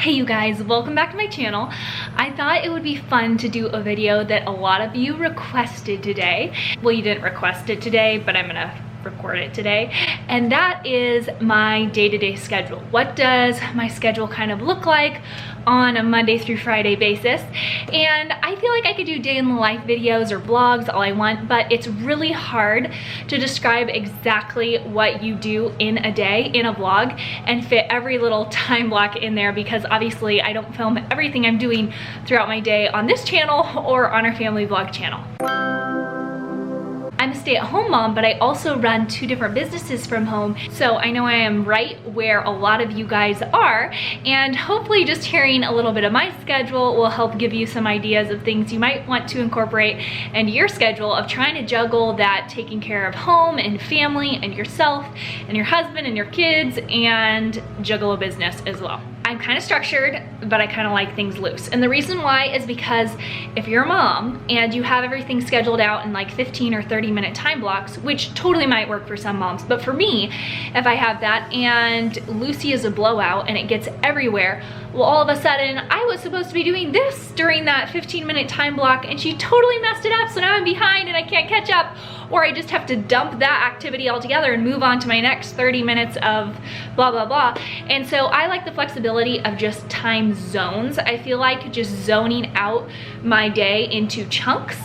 Hey you guys, welcome back to my channel. I thought it would be fun to do a video that a lot of you requested today. Well, you didn't request it today, but I'm gonna record it today. And that is my day-to-day schedule. What does my schedule kind of look like on a Monday through Friday basis? And I feel like I could do day in the life videos or vlogs all I want, but it's really hard to describe exactly what you do in a day in a vlog and fit every little time block in there, because obviously I don't film everything I'm doing throughout my day on this channel or on our family vlog channel. I'm a stay-at-home mom, but I also run 2 different businesses from home. So I know I am right where a lot of you guys are, and hopefully just hearing a little bit of my schedule will help give you some ideas of things you might want to incorporate into your schedule of trying to juggle that taking care of home and family and yourself and your husband and your kids, and juggle a business as well. I'm kind of structured, but I kind of like things loose. And the reason why is because if you're a mom and you have everything scheduled out in like 15 or 30-minute time blocks, which totally might work for some moms, but for me, if I have that and Lucy is a blowout and it gets everywhere, well, all of a sudden I was supposed to be doing this during that 15-minute time block and she totally messed it up, so now I'm behind and I can't catch up, or I just have to dump that activity altogether and move on to my next 30 minutes of blah, blah, blah. And so I like the flexibility of just time zones. I feel like just zoning out my day into chunks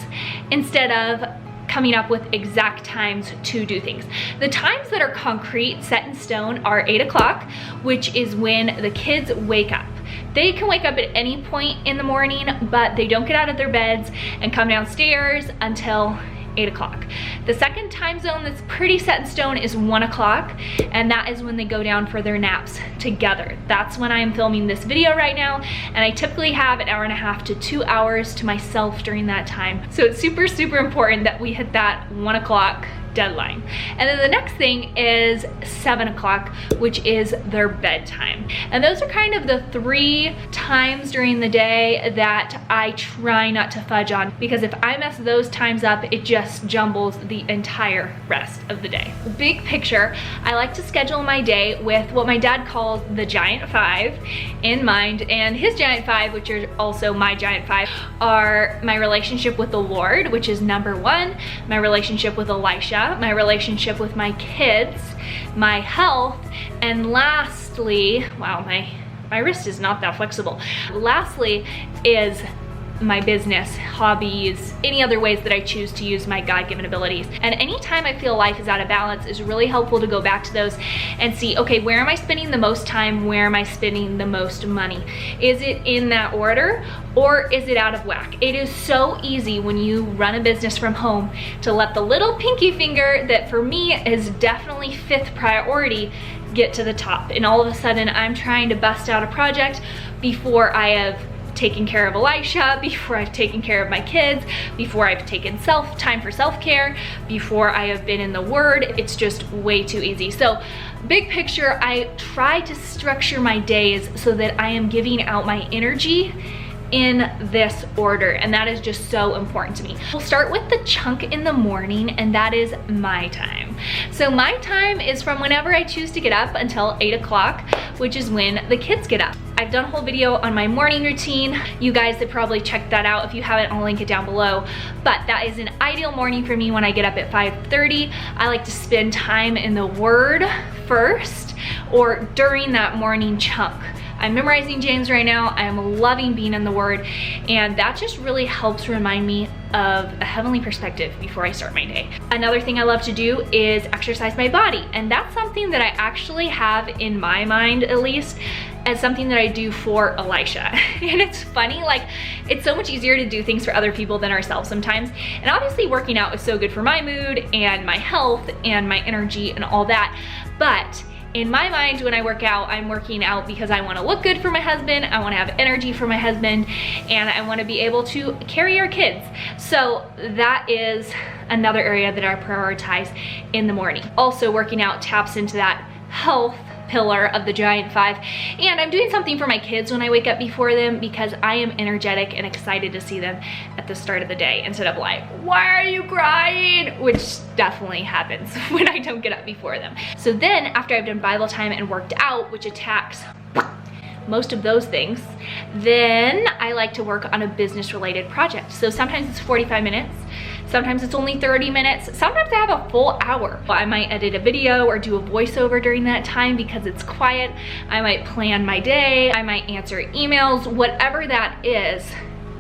instead of coming up with exact times to do things. The times that are concrete, set in stone, are 8 o'clock, which is when the kids wake up. They can wake up at any point in the morning, but they don't get out of their beds and come downstairs until 8 o'clock. The second time zone that's pretty set in stone is 1 o'clock, and that is when they go down for their naps together. That's when I am filming this video right now, and I typically have an hour and a half to 2 hours to myself during that time. So it's super, super important that we hit that 1 o'clock deadline. And then the next thing is 7 o'clock, which is their bedtime. And those are kind of the 3 times during the day that I try not to fudge on, because if I mess those times up, it just jumbles the entire rest of the day. Big picture, I like to schedule my day with what my dad calls the giant 5 in mind, and his giant 5, which are also my giant 5, are my relationship with the Lord, which is number 1, my relationship with Elisha, my relationship with my kids, my health, and lastly, wow, my wrist is not that flexible. Lastly is my business, hobbies, any other ways that I choose to use my God-given abilities. And anytime I feel life is out of balance, is really helpful to go back to those and see, okay, where am I spending the most time? Where am I spending the most money? Is it in that order, or is it out of whack? It is so easy when you run a business from home to let the little pinky finger that for me is definitely 5th priority get to the top. And all of a sudden I'm trying to bust out a project before I have taken care of Elisha, before I've taken care of my kids, before I've taken time for self-care, before I have been in the Word. It's just way too easy. So big picture, I try to structure my days so that I am giving out my energy in this order, and that is just so important to me. We'll start with the chunk in the morning, and that is my time. So my time is from whenever I choose to get up until 8 o'clock, which is when the kids get up. I've done a whole video on my morning routine. You guys have probably checked that out. If you haven't, I'll link it down below. But that is an ideal morning for me when I get up at 5:30. I like to spend time in the Word first or during that morning chunk. I'm memorizing James right now. I'm loving being in the Word, and that just really helps remind me of a heavenly perspective before I start my day. Another thing I love to do is exercise my body, and that's something that I actually have in my mind, at least, as something that I do for Elisha. And it's funny, like, it's so much easier to do things for other people than ourselves sometimes. And obviously working out is so good for my mood and my health and my energy and all that. But in my mind, when I work out, I'm working out because I want to look good for my husband, I want to have energy for my husband, and I want to be able to carry our kids. So that is another area that I prioritize in the morning. Also, working out taps into that health pillar of the giant 5, and I'm doing something for my kids when I wake up before them, because I am energetic and excited to see them at the start of the day, instead of like, why are you crying, which definitely happens when I don't get up before them. So then after I've done Bible time and worked out, which attacks most of those things, then I like to work on a business related project. So sometimes it's 45 minutes, sometimes it's only 30 minutes, sometimes I have a full hour. I might edit a video or do a voiceover during that time because it's quiet. I might plan my day, I might answer emails, whatever that is,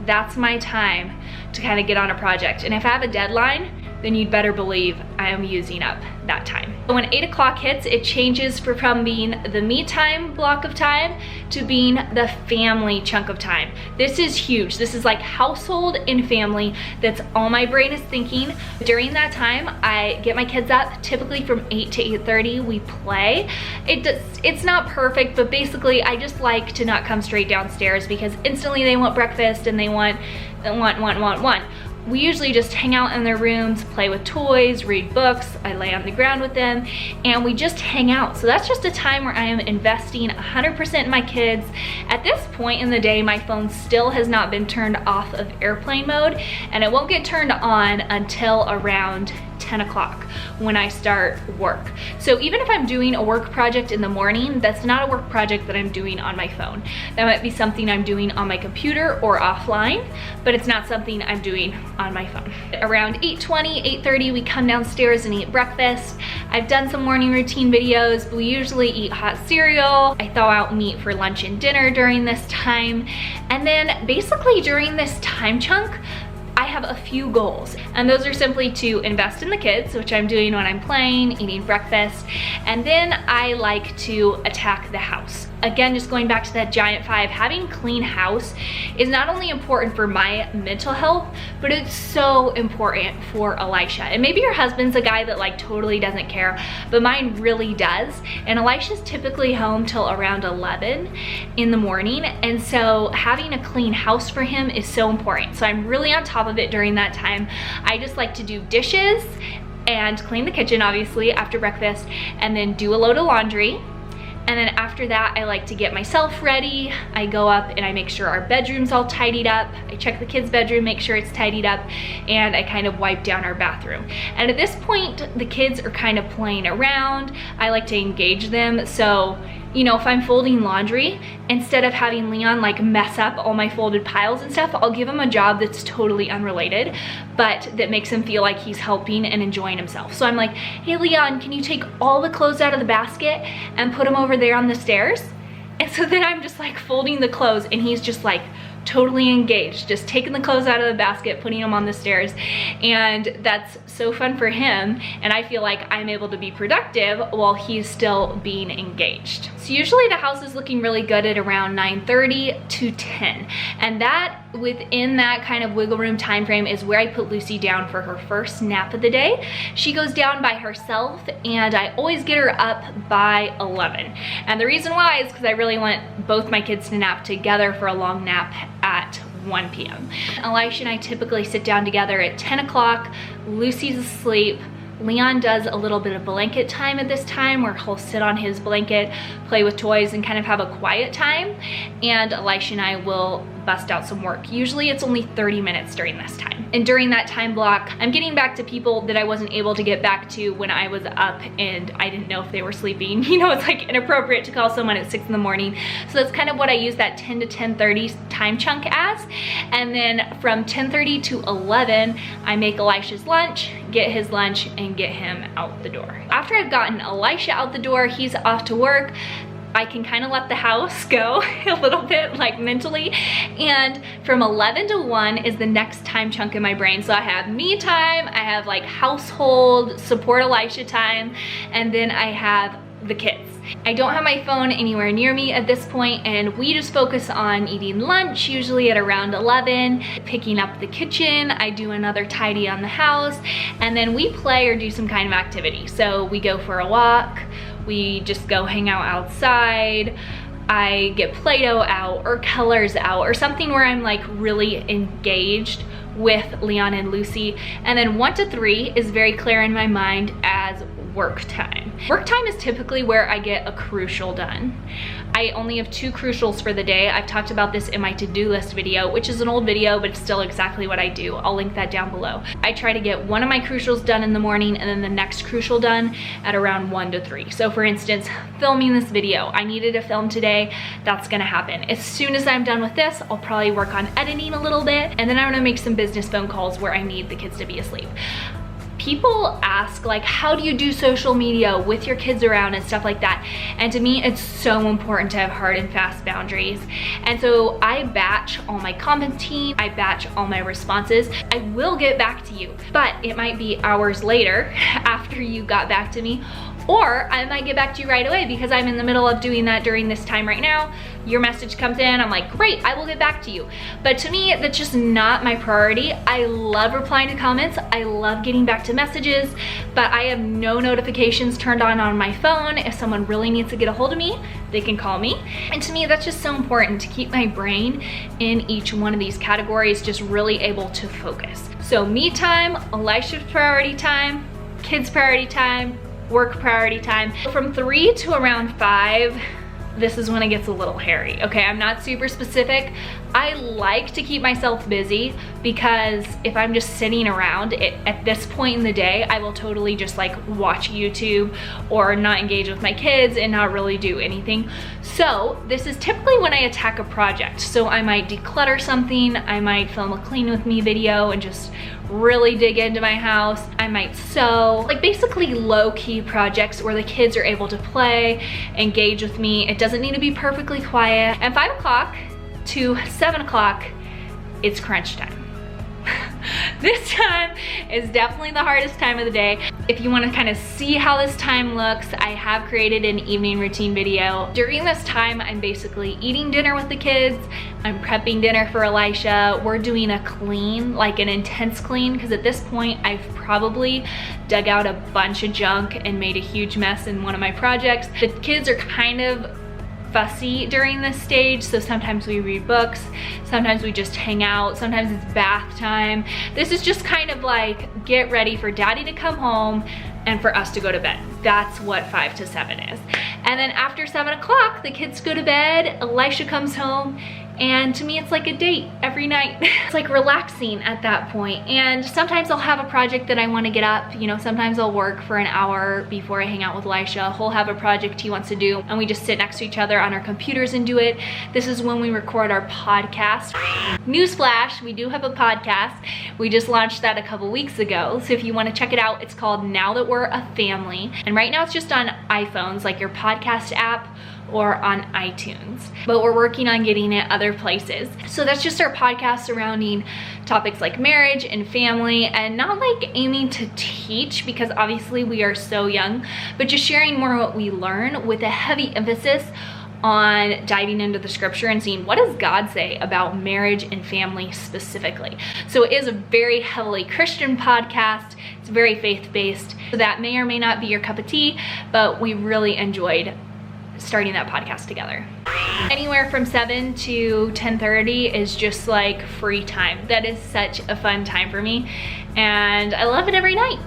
that's my time to kind of get on a project. And if I have a deadline, then you'd better believe I am using up that time. When 8 o'clock hits, it changes from being the me time block of time to being the family chunk of time. This is huge. This is like household and family. That's all my brain is thinking. During that time, I get my kids up, typically from 8 to 8:30, we play. It's not perfect, but basically I just like to not come straight downstairs because instantly they want breakfast and they want. We usually just hang out in their rooms, play with toys, read books, I lay on the ground with them, and we just hang out. So that's just a time where I am investing 100% in my kids. At this point in the day, my phone still has not been turned off of airplane mode, and it won't get turned on until around 10 o'clock when I start work. So even if I'm doing a work project in the morning, that's not a work project that I'm doing on my phone. That might be something I'm doing on my computer or offline, but it's not something I'm doing on my phone. Around 8:20, 8:30, we come downstairs and eat breakfast. I've done some morning routine videos, but we usually eat hot cereal. I thaw out meat for lunch and dinner during this time. And then basically during this time chunk, I have a few goals, and those are simply to invest in the kids, which I'm doing when I'm playing, eating breakfast, and then I like to attack the house. Again, just going back to that giant 5, having clean house is not only important for my mental health, but it's so important for Elisha. And maybe your husband's a guy that like totally doesn't care, but mine really does. And Elisha's typically home till around 11 in the morning. And so having a clean house for him is so important. So I'm really on top of it during that time. I just like to do dishes and clean the kitchen, obviously, after breakfast, and then do a load of laundry. And then after that, I like to get myself ready. I go up and I make sure our bedroom's all tidied up. I check the kids' bedroom, make sure it's tidied up, and I kind of wipe down our bathroom. And at this point, the kids are kind of playing around. I like to engage them. So, you know, if I'm folding laundry, instead of having Leon like mess up all my folded piles and stuff, I'll give him a job that's totally unrelated, but that makes him feel like he's helping and enjoying himself. So I'm like, hey Leon, can you take all the clothes out of the basket and put them over there on the stairs? And so then I'm just like folding the clothes and he's just like totally engaged, just taking the clothes out of the basket, putting them on the stairs. And that's so fun for him. And I feel like I'm able to be productive while he's still being engaged. So usually the house is looking really good at around 9:30 to 10. And that, within that kind of wiggle room time frame, is where I put Lucy down for her first nap of the day. She goes down by herself and I always get her up by 11. And the reason why is because I really want both my kids to nap together for a long nap at 1 p.m. Elisha and I typically sit down together at 10 o'clock. Lucy's asleep. Leon does a little bit of blanket time at this time where he'll sit on his blanket, play with toys, and kind of have a quiet time. And Elisha and I will bust out some work. Usually it's only 30 minutes during this time. And during that time block, I'm getting back to people that I wasn't able to get back to when I was up and I didn't know if they were sleeping. You know, it's like inappropriate to call someone at 6 in the morning. So that's kind of what I use that 10 to 10:30 time chunk as. And then from 10:30 to 11, I make Elisha's lunch, get his lunch, and get him out the door. After I've gotten Elisha out the door, he's off to work. I can kind of let the house go a little bit, like mentally. And from 11 to 1 is the next time chunk in my brain. So I have me time, I have like household support Elisha time, and then I have the kids. I don't have my phone anywhere near me at this point, and we just focus on eating lunch, usually at around 11, picking up the kitchen. I do another tidy on the house, and then we play or do some kind of activity. So we go for a walk, we just go hang out outside, I get Play-Doh out or colors out or something where I'm like really engaged with Leon and Lucy. And then 1 to 3 is very clear in my mind as work time. Work time is typically where I get a crucial done. I only have 2 crucials for the day. I've talked about this in my to-do list video, which is an old video, but it's still exactly what I do. I'll link that down below. I try to get one of my crucials done in the morning and then the next crucial done at around 1 to 3. So for instance, filming this video, I needed to film today. That's gonna happen. As soon as I'm done with this, I'll probably work on editing a little bit, and then I'm gonna make some business phone calls where I need the kids to be asleep. People ask, like, how do you do social media with your kids around and stuff like that? And to me, it's so important to have hard and fast boundaries. And so I batch all my commenting, I batch all my responses. I will get back to you, but it might be hours later after you got back to me, or I might get back to you right away because I'm in the middle of doing that during this time right now. Your message comes in, I'm like, great, I will get back to you. But to me, that's just not my priority. I love replying to comments. I love getting back to messages, but I have no notifications turned on my phone. If someone really needs to get a hold of me, they can call me. And to me, that's just so important to keep my brain in each one of these categories, just really able to focus. So me time, Elisha's priority time, kids priority time, work priority time. From 3 to around 5, this is when it gets a little hairy. Okay, I'm not super specific. I like to keep myself busy because if I'm just sitting around at this point in the day, I will totally just like watch YouTube or not engage with my kids and not really do anything. So this is typically when I attack a project. So I might declutter something, I might film a clean with me video and just really dig into my house. I might sew, like basically low-key projects where the kids are able to play, engage with me. It doesn't need to be perfectly quiet. And 5 o'clock to 7 o'clock, it's crunch time. This time is definitely the hardest time of the day. If you want to kind of see how this time looks, I have created an evening routine video. During this time, I'm basically eating dinner with the kids. I'm prepping dinner for Elisha. We're doing a clean, like an intense clean, because at this point, I've probably dug out a bunch of junk and made a huge mess in one of my projects. The kids are kind of fussy during this stage, so sometimes we read books, sometimes we just hang out, sometimes it's bath time. This is just kind of like get ready for daddy to come home and for us to go to bed. That's what 5 to 7 is. And then after 7 o'clock, the kids go to bed, Elisha comes home, and to me it's like a date every night. It's like relaxing at that point. And sometimes I'll have a project that I want to get up, you know, sometimes I'll work for an hour before I hang out with Elisha. He'll have a project he wants to do and we just sit next to each other on our computers and do it. This is when we record our podcast. Newsflash, we do have a podcast. We just launched that a couple weeks ago. So if you want to check it out, it's called Now That We're a Family. And right now it's just on iPhones, like your podcast app, or on iTunes, but we're working on getting it other places. So that's just our podcast surrounding topics like marriage and family, and not like aiming to teach because obviously we are so young, but just sharing more what we learn with a heavy emphasis on diving into the scripture and seeing what does God say about marriage and family specifically. So it is a very heavily Christian podcast. It's very faith-based. So that may or may not be your cup of tea, but we really enjoyed starting that podcast together. Anywhere from 7 to 10:30 is just like free time. That is such a fun time for me and I love it every night.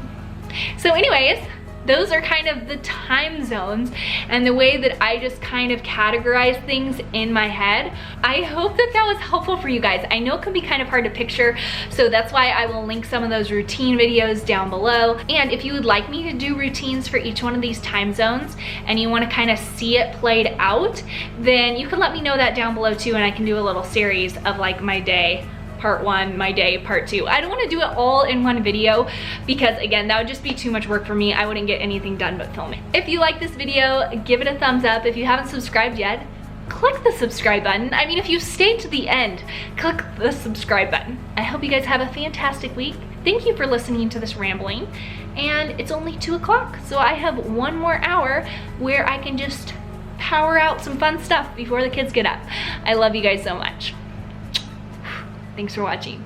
So anyways, those are kind of the time zones and the way that I just kind of categorize things in my head. I hope that that was helpful for you guys. I know it can be kind of hard to picture, so that's why I will link some of those routine videos down below. And if you would like me to do routines for each one of these time zones and you want to kind of see it played out, then you can let me know that down below too, and I can do a little series of like my day part 1, my day part 2. I don't want to do it all in one video because again, that would just be too much work for me. I wouldn't get anything done but filming. If you like this video, give it a thumbs up. If you haven't subscribed yet, click the subscribe button. I mean, if you've stayed to the end, click the subscribe button. I hope you guys have a fantastic week. Thank you for listening to this rambling. And it's only 2 o'clock, so I have 1 more hour where I can just power out some fun stuff before the kids get up. I love you guys so much. Thanks for watching.